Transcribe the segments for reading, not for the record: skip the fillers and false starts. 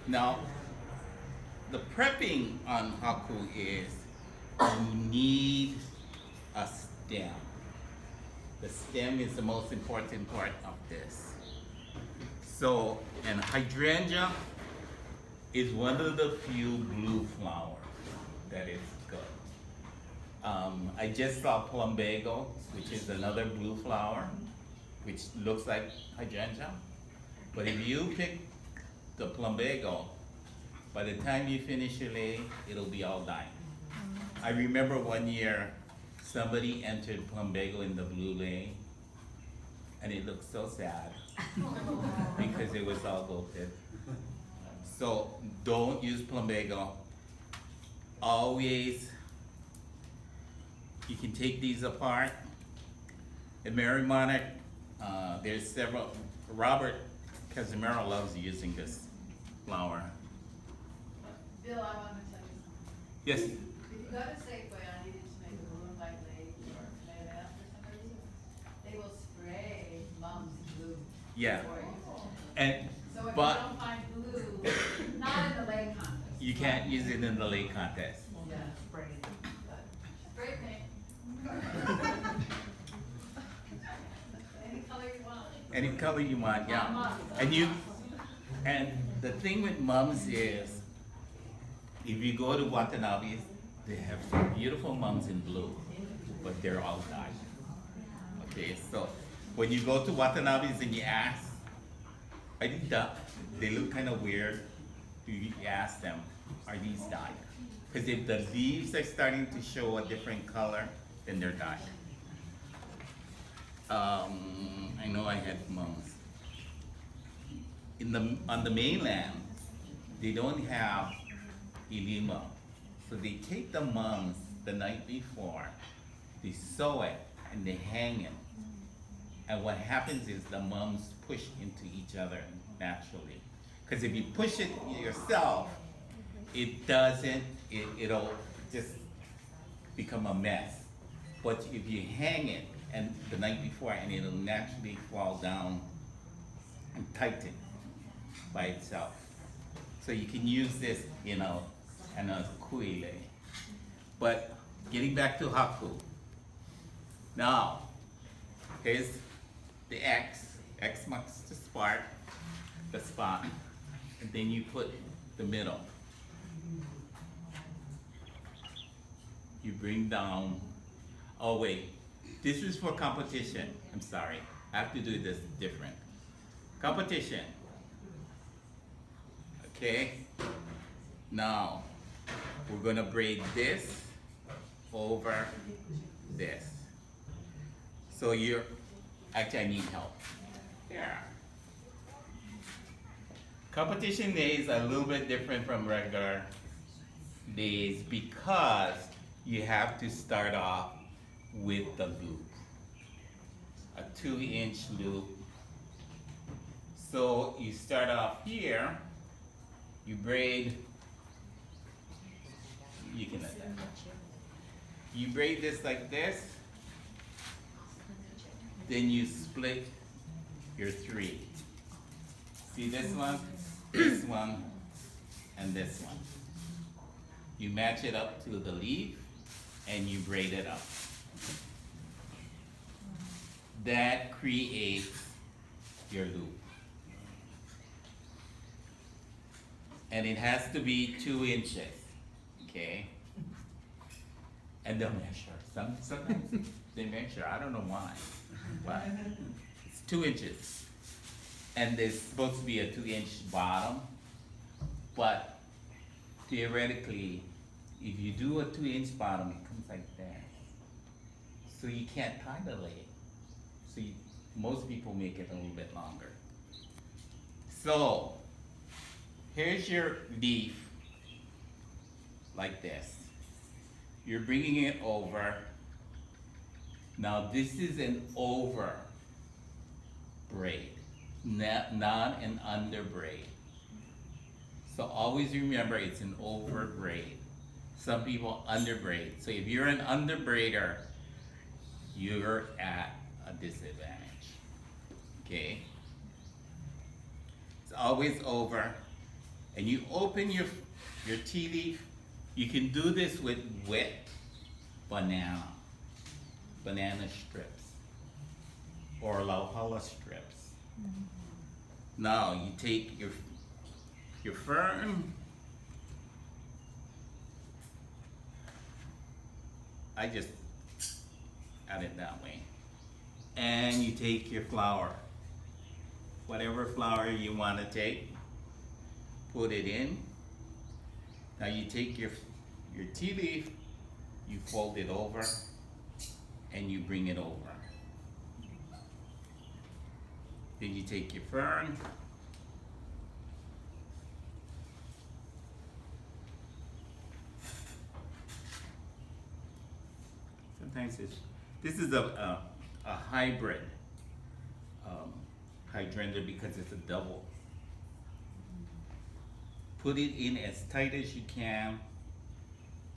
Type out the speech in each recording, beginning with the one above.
Now, the prepping on Haku is you need a stem. The stem is the most important part of this. So, and hydrangea is one of the few blue flowers that is good. I just saw plumbago, which is another blue flower, which looks like hydrangea. But if you pick the plumbago, by the time you finish your lei, it'll be all dying. I remember one year somebody entered plumbago in the blue lei, and it looked so sad because it was all wilted. So don't use plumbago. Always, you can take these apart. In Mary Monarch, there's several. Robert Casimiro loves using this flower. Bill, I want to tell you something. Yes. If you go to Safeway, I needed to make a balloon like lady or Maybell for some reason, they will spray mom's glue. Yeah. For you. And So if but you don't find glue, not in the lake contest. you can't use it in the lei contest. Yeah, spray. Spray paint. Any color you want. Any color you want, yeah. And the thing with mums is, if you go to Watanabe's, they have some beautiful mums in blue, but they're all dyed. Okay, so when you go to Watanabe's and you ask, are these dyed? They look kind of weird. You ask them, are these dyed? Because if the leaves are starting to show a different color, then they're dyed. I know I had mums. On the mainland, they don't have ilima. So they take the mums the night before, they sew it, and they hang it. And what happens is the mums push into each other naturally. Because if you push it yourself, it doesn't, it'll just become a mess. But if you hang it and the night before, and it'll naturally fall down and tighten by itself. So you can use this, and a kuile. But getting back to Haku. Now, here's the X. X marks the spark, the spot, and then you put the middle. You bring down, oh wait, this is for competition. I'm sorry, I have to do this different. Competition. Okay, now we're gonna braid this over this. So actually I need help. Yeah. Competition days are a little bit different from regular days because you have to start off with the loop. A 2-inch loop. So you start off here, you braid, you can let that. You braid this like this, then you split your 3. See this one, and this one. You match it up to the leaf, and you braid it up. That creates your loop. And it has to be 2 inches, okay? And they'll measure. Sometimes they measure, I don't know why, but it's 2 inches. And there's supposed to be a 2-inch bottom, but theoretically, if you do a 2-inch bottom, it comes like that. So you can't tie the leg. So most people make it a little bit longer. So here's your leaf, like this. You're bringing it over. Now this is an over braid, not an under braid. So always remember it's an over braid. Some people under braid. So if you're an under braider, you're at a disadvantage, okay? It's always over. And you open your tea leaf. You can do this with wet banana strips, or lauhala strips. Now you take your fern. I just add it that way. And you take your flower, whatever flower you want to take, put it in. Now you take your tea leaf, you fold it over, and you bring it over. Then you take your fern, sometimes this is a hybrid hydrangea because it's a double. Put it in as tight as you can,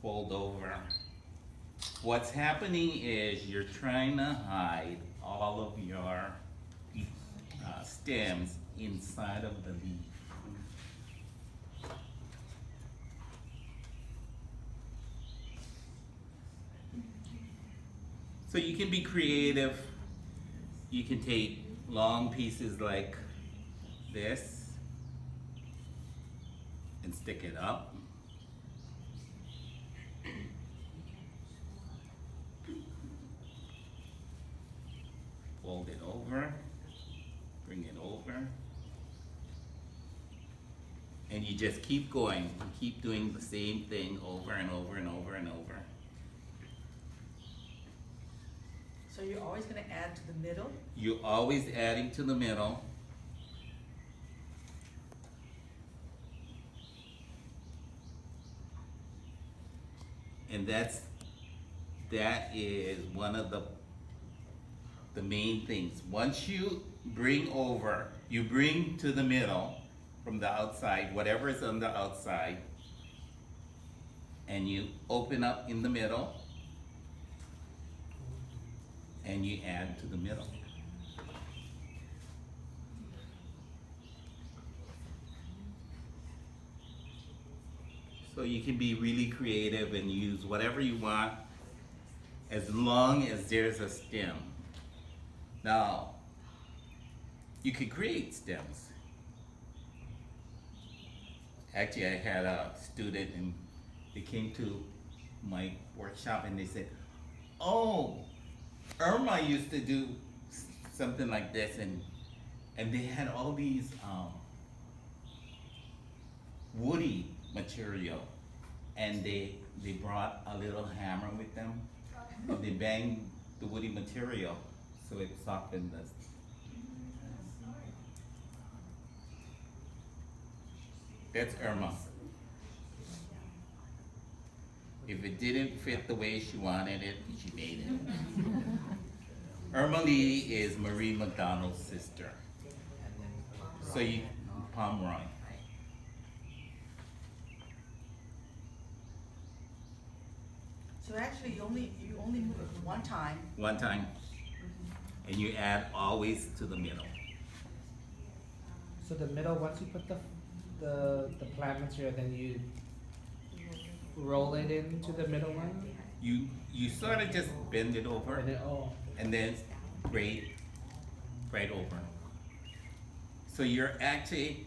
fold over. What's happening is you're trying to hide all of your stems inside of the leaf. So you can be creative. You can take long pieces like this and stick it up. Fold it over, bring it over. And you just keep going. You keep doing the same thing over and over and over and over. So you're always going to add to the middle? You're always adding to the middle. And that is one of the main things. Once you bring over, you bring to the middle from the outside, whatever is on the outside, and you open up in the middle, and you add to the middle. So you can be really creative and use whatever you want as long as there's a stem. Now, you can create stems. Actually, I had a student and they came to my workshop and they said, oh, Irma used to do something like this, and they had all these woody material, and they brought a little hammer with them, and they banged the woody material so it softened the. That's Irma. If it didn't fit the way she wanted it, she made it. Irma Lee is Marie McDonald's sister. So you, Pomeroy. So actually, you only move it one time. One time, and you add always to the middle. So the middle, once you put the plant material, then you roll it into the middle one? You sort of just bend it over, and then braid over. So you're actually,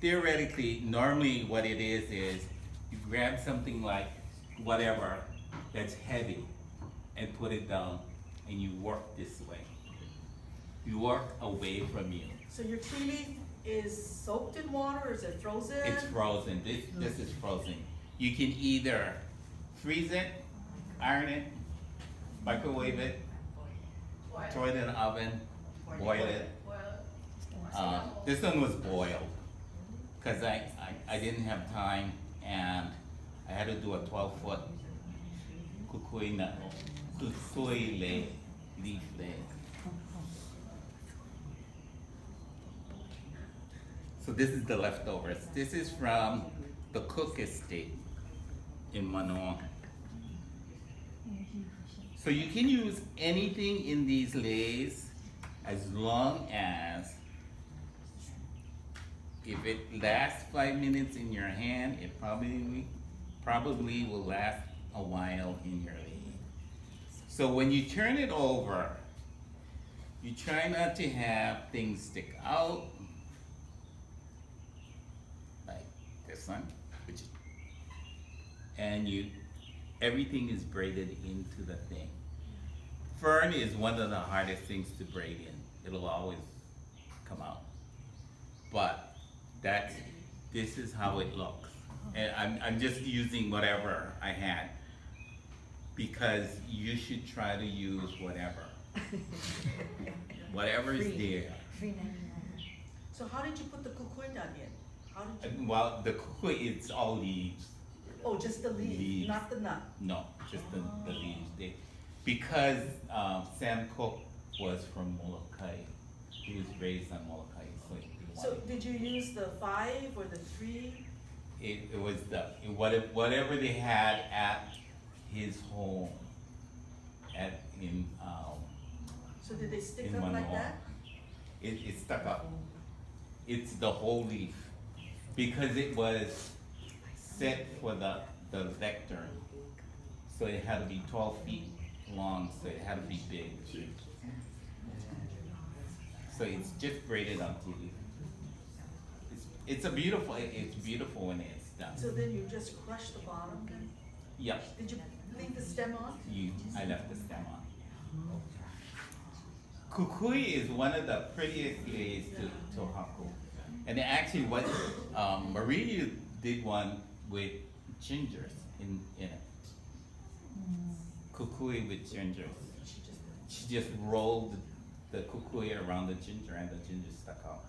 theoretically, normally what it is you grab something like whatever that's heavy and put it down, and you work this way. You work away from you. So your tea leaf is soaked in water, or is it frozen? It's frozen. This is frozen. You can either freeze it, iron it, microwave it, throw it in the oven, boil it. This one was boiled because I didn't have time and I had to do a 12-foot kukui lei, leaf lei. So this is the leftovers. This is from the Cook Estate in Manoa. So you can use anything in these leis as long as if it lasts 5 minutes in your hand, it probably will last a while in your lathe. So when you turn it over, you try not to have things stick out, like this one, and everything is braided into the thing. Fern is one of the hardest things to braid in. It'll always come out. But this is how it looks. And I'm just using whatever I had, because you should try to use whatever. Whatever is there. $3.99. So how did you put the kukui down in? How did you? Well, the kukui, it's all leaves. Oh, just the leaf, Leaves. not the nut. No, just the leaves. Because Sam Cook was from Molokai. He was raised on Molokai, so he So wanted. did you use the 5 or the 3? It was whatever they had at his home, So did they stick in up like Manoa. that? It stuck up. It's the whole leaf, because it was set for the vector, so it had to be 12 feet long, so it had to be big. So it's just braided onto you. It's beautiful when it's done. So then you just crush the bottom then? Yeah, Did you leave the stem on? I left the stem on. Kukui is one of the prettiest leis to Haku. And actually what, Maria did one with gingers in it. Kukui with gingers. She just rolled the kukui around the ginger and the ginger stuck out.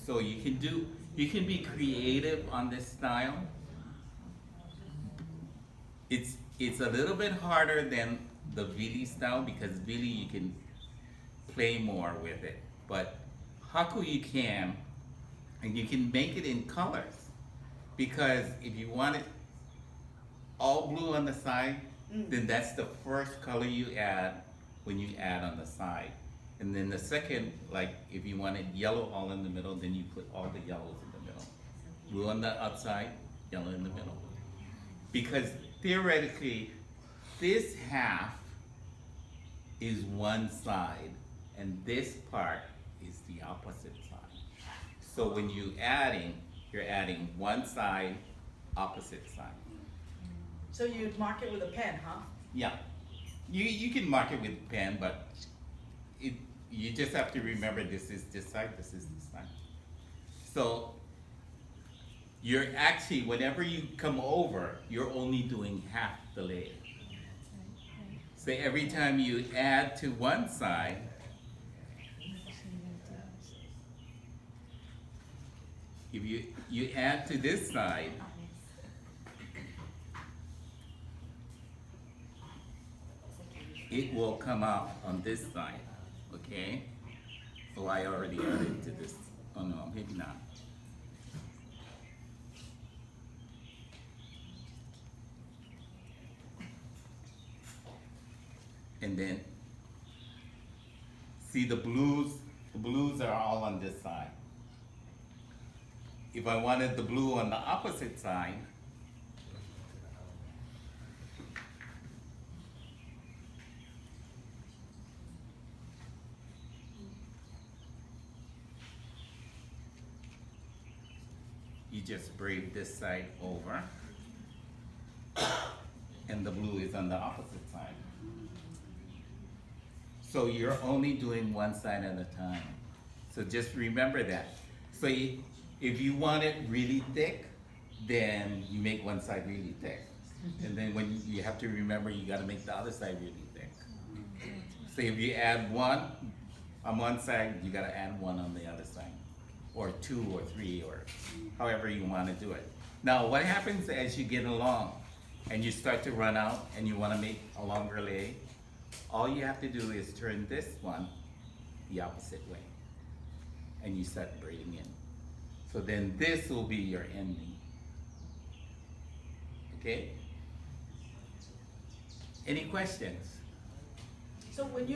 So you can be creative on this style. It's a little bit harder than the Vili style, because Vili you can play more with it. But Haku you can, and you can make it in colors. Because if you want it all blue on the side, then that's the first color you add when you add on the side. And then the second, like if you wanted yellow all in the middle, then you put all the yellows in the middle. Blue on the outside, yellow in the middle. Because theoretically, this half is one side, and this part is the opposite side. So when you're adding one side, opposite side. So you'd mark it with a pen, huh? Yeah, you can mark it with a pen, but you just have to remember this is this side, this is this side. So you're actually, whenever you come over, you're only doing half the layer. So every time you add to one side, if you add to this side, it will come out on this side, okay? So I already added to this. Oh no, maybe not. And then, see the blues are all on this side. If I wanted the blue on the opposite side, you just braid this side over, and the blue is on the opposite side. So you're only doing one side at a time. So just remember that. So if you want it really thick, then you make one side really thick. And then when you have to remember, you gotta make the other side really thick. So if you add one on one side, you gotta add one on the other side. Or 2 or 3, or however you wanna do it. Now, what happens as you get along and you start to run out and you wanna make a longer lei? All you have to do is turn this one the opposite way, and you start braiding in. So then this will be your ending. Okay? Any questions? So when you